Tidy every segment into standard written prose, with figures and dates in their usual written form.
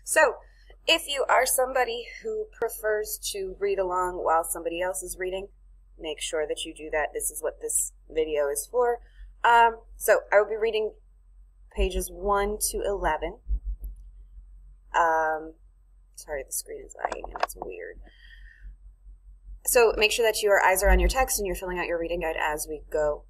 So, if you are somebody who prefers to read along while somebody else is reading, make sure that you do that. This is what this video is for. So, I will be reading pages 1 to 11. Sorry, the screen is lagging and it's weird. So, make sure that your eyes are on your text and you're filling out your reading guide as we go.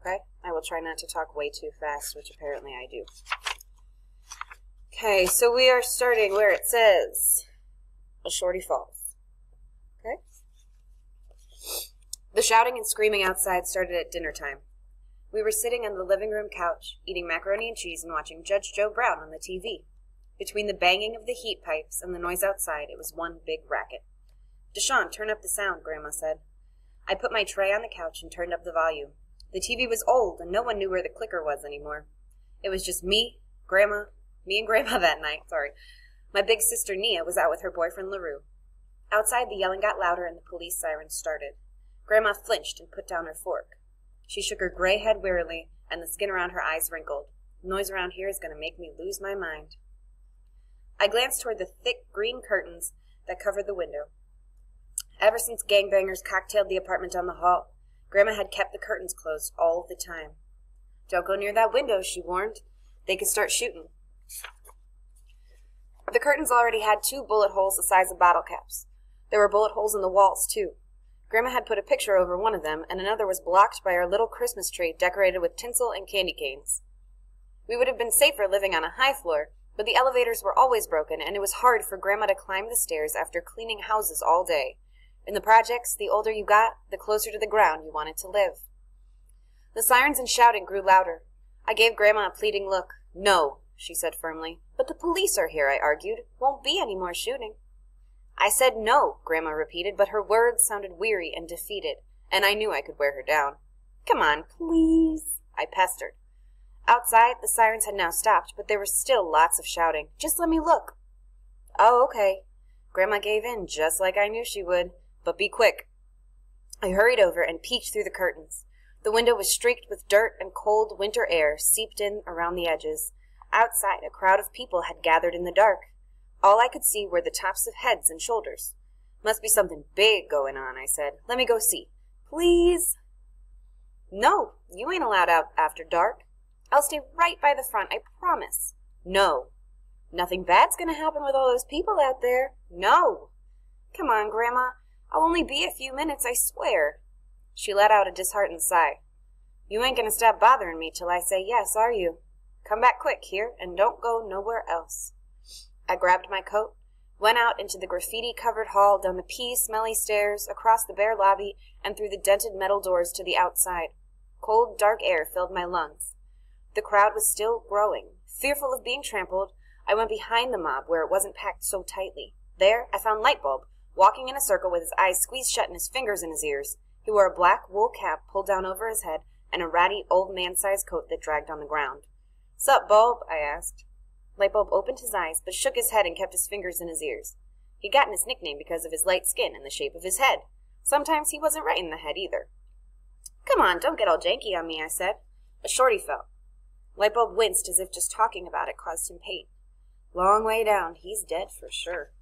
Okay? I will try not to talk way too fast, which apparently I do. Okay, so we are starting where it says, A Shorty Falls. Okay? The shouting and screaming outside started at dinner time. We were sitting on the living room couch, eating macaroni and cheese and watching Judge Joe Brown on the TV. Between the banging of the heat pipes and the noise outside, it was one big racket. "Deshawn, turn up the sound," Grandma said. I put my tray on the couch and turned up the volume. The TV was old, and no one knew where the clicker was anymore. It was just me and Grandma that night, My big sister Nia was out with her boyfriend LaRue. Outside, the yelling got louder and the police sirens started. Grandma flinched and put down her fork. She shook her gray head wearily, and the skin around her eyes wrinkled. Noise around here is going to make me lose my mind. I glanced toward the thick green curtains that covered the window. Ever since gangbangers cocktailed the apartment down the hall, Grandma had kept the curtains closed all the time. "Don't go near that window," she warned. "They could start shooting." The curtains already had 2 bullet holes the size of bottle caps. There were bullet holes in the walls, too. Grandma had put a picture over one of them, and another was blocked by our little Christmas tree decorated with tinsel and candy canes. We would have been safer living on a high floor, but the elevators were always broken, and it was hard for Grandma to climb the stairs after cleaning houses all day. In the projects, the older you got, the closer to the ground you wanted to live. The sirens and shouting grew louder. I gave Grandma a pleading look. "No," she said firmly. "But the police are here," I argued. "Won't be any more shooting." "I said no," Grandma repeated, but her words sounded weary and defeated, and I knew I could wear her down. "Come on, please," I pestered. Outside, the sirens had now stopped, but there was still lots of shouting. "Just let me look." "Oh, okay." Grandma gave in, just like I knew she would. "But be quick." I hurried over and peeked through the curtains. The window was streaked with dirt, and cold winter air seeped in around the edges. Outside, a crowd of people had gathered in the dark. All I could see were the tops of heads and shoulders. "Must be something big going on," I said. "Let me go see." "Please." "No, you ain't allowed out after dark. I'll stay right by the front, I promise." "No." "Nothing bad's going to happen with all those people out there." "No." "Come on, Grandma. I'll only be a few minutes, I swear." She let out a disheartened sigh. "You ain't going to stop bothering me till I say yes, are you? Come back quick here, and don't go nowhere else." I grabbed my coat, went out into the graffiti-covered hall, down the pea-smelly stairs, across the bare lobby, and through the dented metal doors to the outside. Cold, dark air filled my lungs. The crowd was still growing. Fearful of being trampled, I went behind the mob where it wasn't packed so tightly. There, I found Lightbulb, walking in a circle with his eyes squeezed shut and his fingers in his ears. He wore a black wool cap pulled down over his head and a ratty, old man-sized coat that dragged on the ground. "Sup, Bulb?" I asked. Lightbulb opened his eyes, but shook his head and kept his fingers in his ears. He'd gotten his nickname because of his light skin and the shape of his head. Sometimes he wasn't right in the head, either. "Come on, don't get all janky on me," I said. "A shorty fell." Lightbulb winced as if just talking about it caused him pain. "Long way down. He's dead for sure."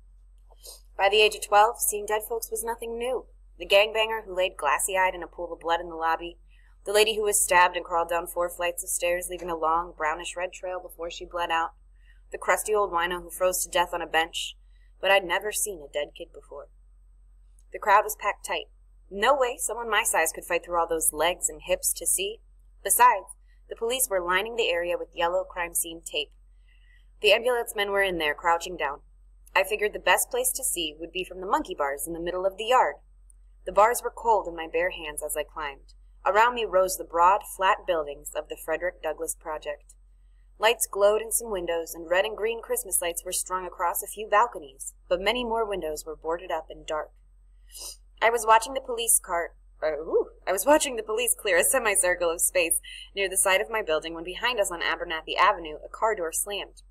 By the age of 12, seeing dead folks was nothing new. The gangbanger who laid glassy-eyed in a pool of blood in the lobby, the lady who was stabbed and crawled down 4 flights of stairs, leaving a long, brownish-red trail before she bled out, the crusty old wino who froze to death on a bench, but I'd never seen a dead kid before. The crowd was packed tight. No way someone my size could fight through all those legs and hips to see. Besides, the police were lining the area with yellow crime scene tape. The ambulance men were in there, crouching down. I figured the best place to see would be from the monkey bars in the middle of the yard. The bars were cold in my bare hands as I climbed. Around me rose the broad, flat buildings of the Frederick Douglass Project. Lights glowed in some windows, and red and green Christmas lights were strung across a few balconies, but many more windows were boarded up and dark. I was watching the police clear a semicircle of space near the side of my building when behind us on Abernathy Avenue a car door slammed.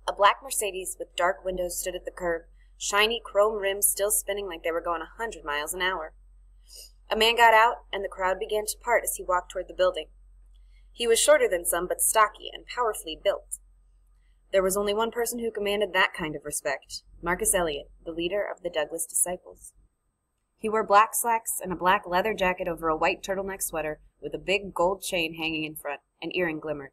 A black Mercedes with dark windows stood at the curb, shiny chrome rims still spinning like they were going 100 miles an hour. A man got out, and the crowd began to part as he walked toward the building. He was shorter than some, but stocky and powerfully built. There was only one person who commanded that kind of respect, Marcus Elliot, the leader of the Douglas disciples. He wore black slacks and a black leather jacket over a white turtleneck sweater with a big gold chain hanging in front. An earring glimmered.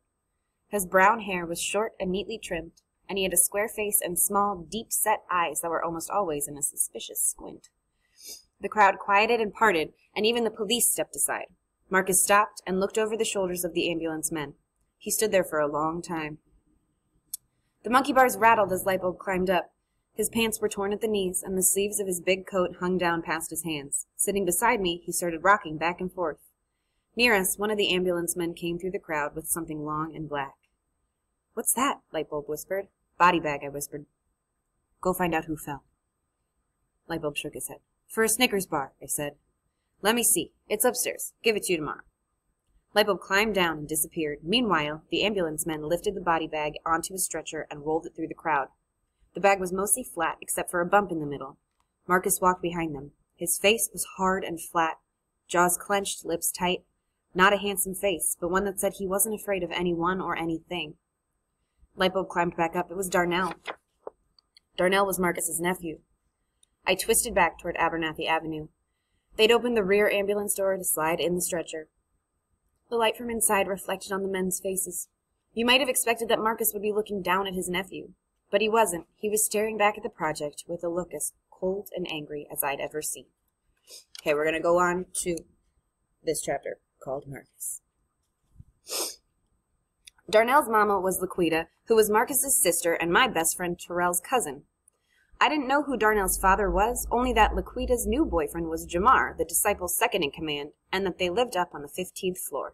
His brown hair was short and neatly trimmed, and he had a square face and small, deep-set eyes that were almost always in a suspicious squint. The crowd quieted and parted, and even the police stepped aside. Marcus stopped and looked over the shoulders of the ambulance men. He stood there for a long time. The monkey bars rattled as Lightbulb climbed up. His pants were torn at the knees, and the sleeves of his big coat hung down past his hands. Sitting beside me, he started rocking back and forth. Near us, one of the ambulance men came through the crowd with something long and black. "What's that?" Lightbulb whispered. "Body bag," I whispered. "Go find out who fell." Lightbulb shook his head. "For a Snickers bar," I said. "Let me see. It's upstairs. Give it to you tomorrow." Lightbulb climbed down and disappeared. Meanwhile, the ambulance men lifted the body bag onto a stretcher and rolled it through the crowd. The bag was mostly flat, except for a bump in the middle. Marcus walked behind them. His face was hard and flat, jaws clenched, lips tight. Not a handsome face, but one that said he wasn't afraid of anyone or anything. Lightbulb climbed back up. It was Darnell. Darnell was Marcus's nephew. I twisted back toward Abernathy Avenue. They'd opened the rear ambulance door to slide in the stretcher. The light from inside reflected on the men's faces. You might have expected that Marcus would be looking down at his nephew. But he wasn't. He was staring back at the project with a look as cold and angry as I'd ever seen. Okay, we're going to go on to this chapter called Marcus. Darnell's mama was Laquita, who was Marcus's sister and my best friend Terrell's cousin. I didn't know who Darnell's father was, only that Laquita's new boyfriend was Jamar, the disciple's second-in-command, and that they lived up on the 15th floor.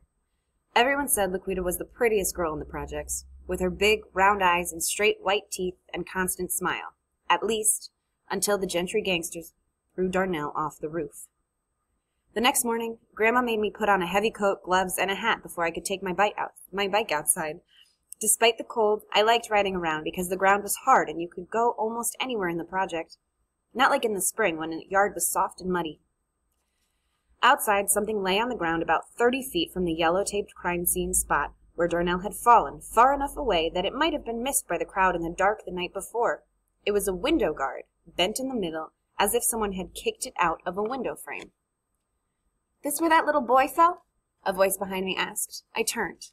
Everyone said Laquita was the prettiest girl in the projects, with her big, round eyes and straight white teeth and constant smile, at least until the Gentry gangsters threw Darnell off the roof. The next morning, Grandma made me put on a heavy coat, gloves, and a hat before I could take my bike outside. Despite the cold, I liked riding around because the ground was hard and you could go almost anywhere in the project. Not like in the spring when the yard was soft and muddy. Outside, something lay on the ground about 30 feet from the yellow-taped crime scene spot where Darnell had fallen, far enough away that it might have been missed by the crowd in the dark the night before. It was a window guard, bent in the middle, as if someone had kicked it out of a window frame. "This where that little boy fell?" a voice behind me asked. I turned.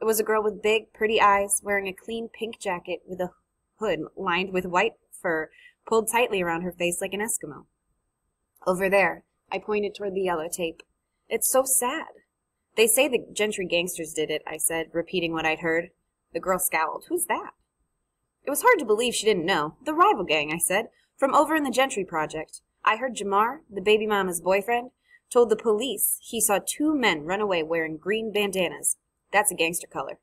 It was a girl with big, pretty eyes, wearing a clean pink jacket with a hood lined with white fur pulled tightly around her face like an Eskimo. "Over there," I pointed toward the yellow tape. "It's so sad." "They say the Gentry gangsters did it," I said, repeating what I'd heard. The girl scowled. "Who's that?" It was hard to believe she didn't know. "The rival gang," I said, "from over in the Gentry project. I heard Jamar, the baby mama's boyfriend, told the police he saw 2 men run away wearing green bandanas. That's a gangster color."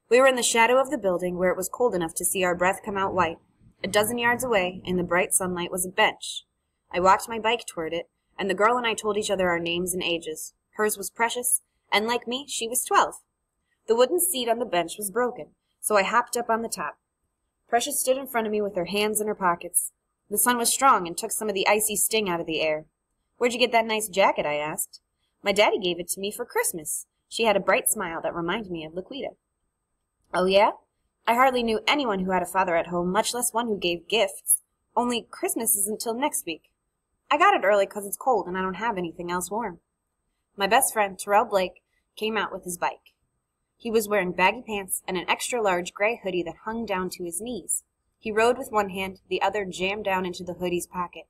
We were in the shadow of the building where it was cold enough to see our breath come out white. A dozen yards away, in the bright sunlight, was a bench. I walked my bike toward it, and the girl and I told each other our names and ages. Hers was Precious, and like me, she was 12. The wooden seat on the bench was broken, so I hopped up on the top. Precious stood in front of me with her hands in her pockets. The sun was strong and took some of the icy sting out of the air. "Where'd you get that nice jacket?" I asked. "My daddy gave it to me for Christmas." She had a bright smile that reminded me of Laquita. "Oh, yeah? I hardly knew anyone who had a father at home, much less one who gave gifts. Only Christmas isn't till next week. I got it early 'cause it's cold and I don't have anything else warm." My best friend, Terrell Blake, came out with his bike. He was wearing baggy pants and an extra-large gray hoodie that hung down to his knees. He rode with one hand, the other jammed down into the hoodie's pocket.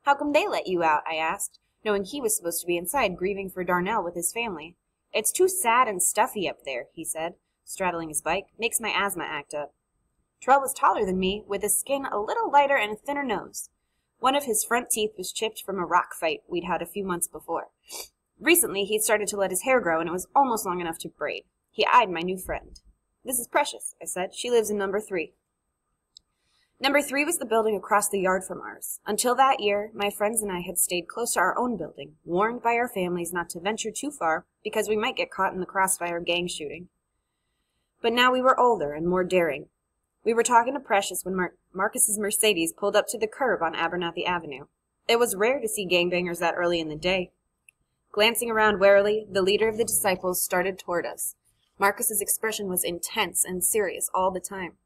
"How come they let you out?" I asked, knowing he was supposed to be inside grieving for Darnell with his family. "It's too sad and stuffy up there," he said, straddling his bike. "Makes my asthma act up." Terrell was taller than me, with his skin a little lighter and a thinner nose. One of his front teeth was chipped from a rock fight we'd had a few months before. Recently, he'd started to let his hair grow, and it was almost long enough to braid. He eyed my new friend. "This is Precious," I said. "She lives in number 3. Number 3 was the building across the yard from ours. Until that year, my friends and I had stayed close to our own building, warned by our families not to venture too far because we might get caught in the crossfire gang shooting. But now we were older and more daring. We were talking to Precious when Marcus's Mercedes pulled up to the curb on Abernathy Avenue. It was rare to see gangbangers that early in the day. Glancing around warily, the leader of the disciples started toward us. Marcus's expression was intense and serious all the time.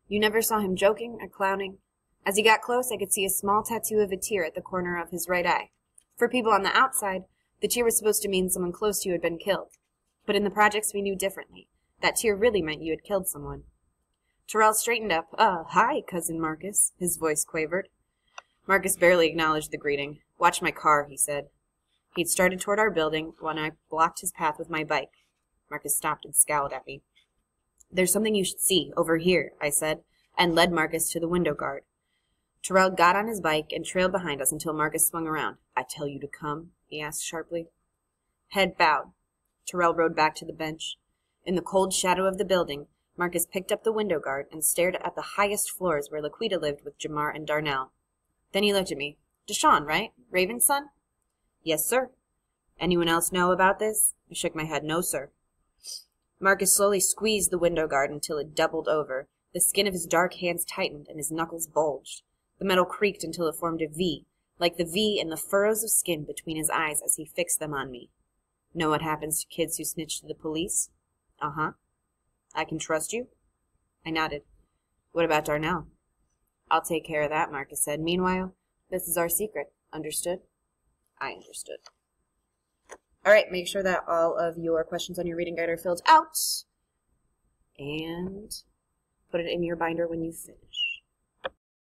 You never saw him joking or clowning? As he got close, I could see a small tattoo of a tear at the corner of his right eye. For people on the outside, the tear was supposed to mean someone close to you had been killed. But in the projects, we knew differently. That tear really meant you had killed someone. Terrell straightened up. Hi, Cousin Marcus, his voice quavered. Marcus barely acknowledged the greeting. Watch my car, he said. He'd started toward our building when I blocked his path with my bike. Marcus stopped and scowled at me. There's something you should see, over here, I said, and led Marcus to the window guard. Terrell got on his bike and trailed behind us until Marcus swung around. I tell you to come, he asked sharply. Head bowed. Terrell rode back to the bench. In the cold shadow of the building, Marcus picked up the window guard and stared at the highest floors where Laquita lived with Jamar and Darnell. Then he looked at me. Deshaun, right? Raven's son? Yes, sir. Anyone else know about this? I shook my head. No, sir. Marcus slowly squeezed the window guard until it doubled over. The skin of his dark hands tightened and his knuckles bulged. The metal creaked until it formed a V, like the V in the furrows of skin between his eyes as he fixed them on me. Know what happens to kids who snitch to the police? Uh-huh. I can trust you? I nodded. What about Darnell? I'll take care of that, Marcus said. Meanwhile, this is our secret. Understood? I understood. All right, make sure that all of your questions on your reading guide are filled out. And put it in your binder when you finish.